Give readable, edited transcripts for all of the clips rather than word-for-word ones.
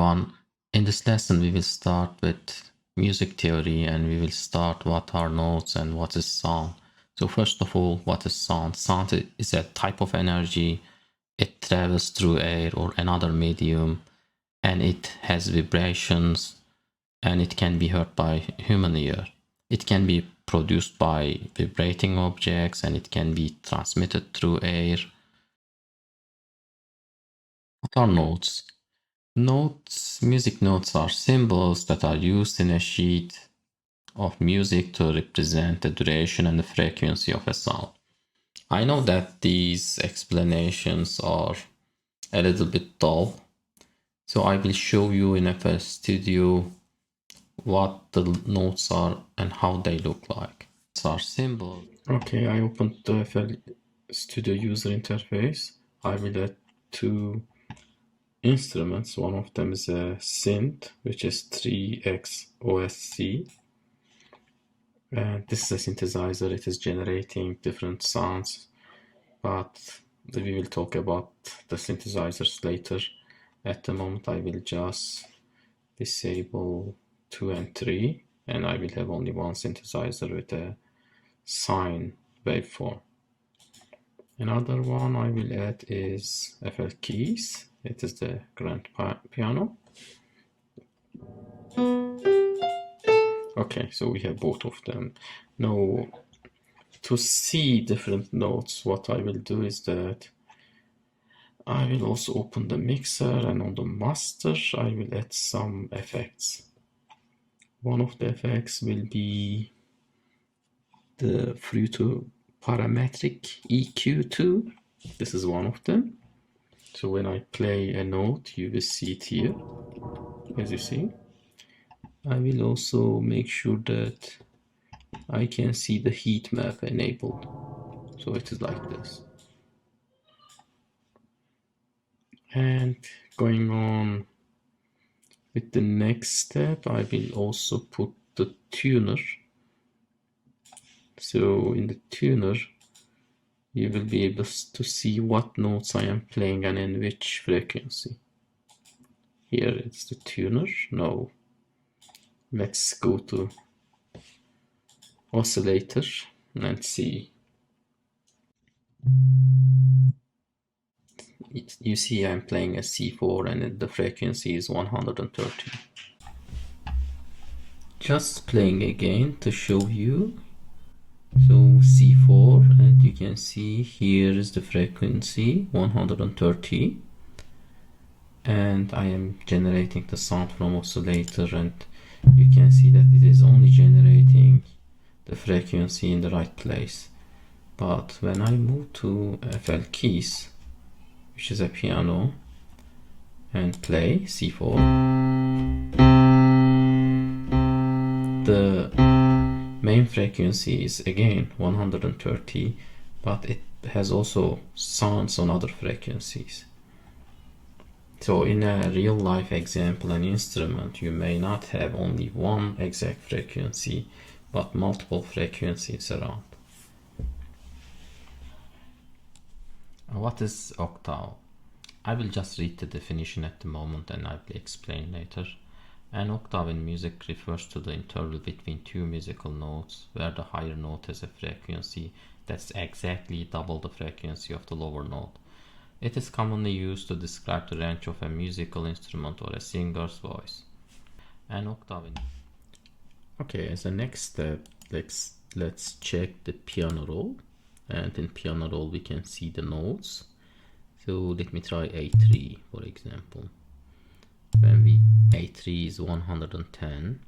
everyone. In this lesson, we will start with music theory and we will start what are notes and what is sound. So first of all, what is sound? Sound is a type of energy. It travels through air or another medium and it has vibrations and it can be heard by human ear. It can be produced by vibrating objects and it can be transmitted through air. What are notes? Notes, music notes are symbols that are used in a sheet of music to represent the duration and the frequency of a sound. I know that these explanations are a little bit dull, so I will show you in FL Studio what the notes are and how they look like. These are symbols. Okay, I opened the FL Studio user interface. I will add two instruments. One of them is a synth, which is 3x OSC. And this is a synthesizer. It is generating different sounds, but we will talk about the synthesizers later. At the moment, I will just disable 2 and 3, and I will have only one synthesizer with a sine waveform. Another one I will add is FL keys. It is the grand piano. Okay, so we have both of them. Now, to see different notes, what I will do is that I will also open the mixer, and on the master I will add some effects. One of the effects will be the Fruito parametric EQ2. This is one of them. So when I play a note, you will see it here, as you see. I will also make sure that I can see the heat map enabled. So it is like this. And going on with the next step, I will also put the tuner. So in the tuner, you will be able to see what notes I am playing and in which frequency. Here it's the tuner. Now let's go to oscillator and see. You see I'm playing a C4 and the frequency is 130. Just playing again to show you. So C4, and you can see here is the frequency 130, and I am generating the sound from oscillator, and you can see that it is only generating the frequency in the right place. But when I move to FL keys, which is a piano, and play C4, the main frequency is again 130, but it has also sounds on other frequencies. So in a real life example, an instrument, you may not have only one exact frequency, but multiple frequencies around. What is octave? I will just read the definition at the moment and I will explain later. An octave in music refers to the interval between two musical notes where the higher note has a frequency that's exactly double the frequency of the lower note. It is commonly used to describe the range of a musical instrument or a singer's voice. An octave in... Okay, as a next step, let's check the piano roll. And in piano roll we can see the notes. So let me try A3 for example. When A3 is 110,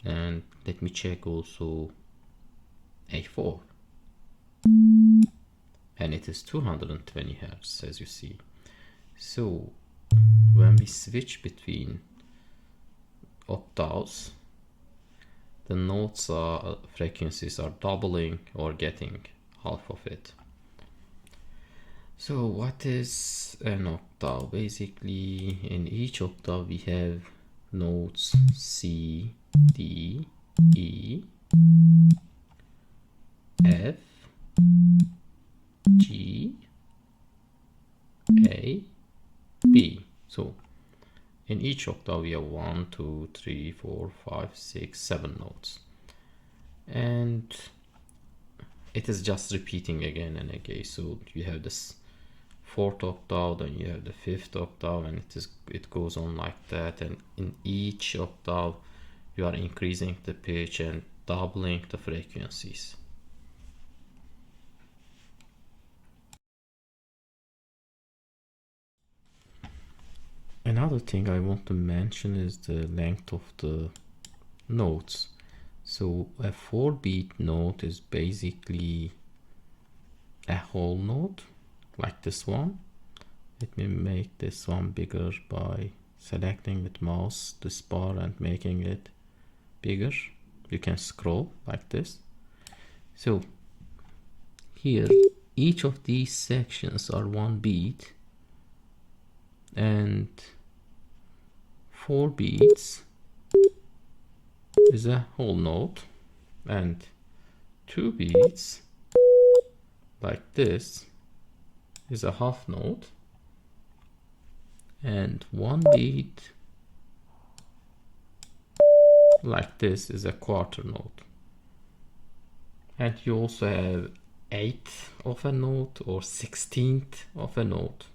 and let me check also A4, and it is 220 Hertz, as you see. So when we switch between octaves, the notes frequencies are doubling or getting half of it. So what is an octave? Basically, in each octave we have notes C, D, E, F, G, A, B. So each octave we have 1, 2, 3, 4, 5, 6, 7 notes, and it is just repeating again and again. So you have this fourth octave, then you have the fifth octave, and it goes on like that. And in each octave you are increasing the pitch and doubling the frequencies. Another thing I want to mention is the length of the notes. So a 4-beat note is basically a whole note, like this one. Let me make this one bigger by selecting with mouse this bar and making it bigger. You can scroll like this. So here, each of these sections are 1 beat, and 4 beats is a whole note, and 2 beats like this is a half note, and 1 beat like this is a quarter note. And you also have 1/8 of a note or 1/16 of a note.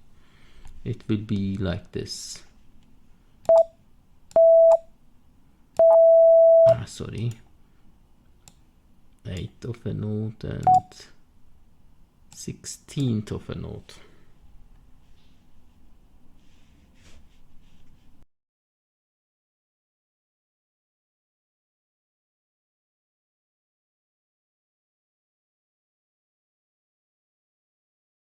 It will be like this. Sorry, 1/8 of a note and 1/16 of a note.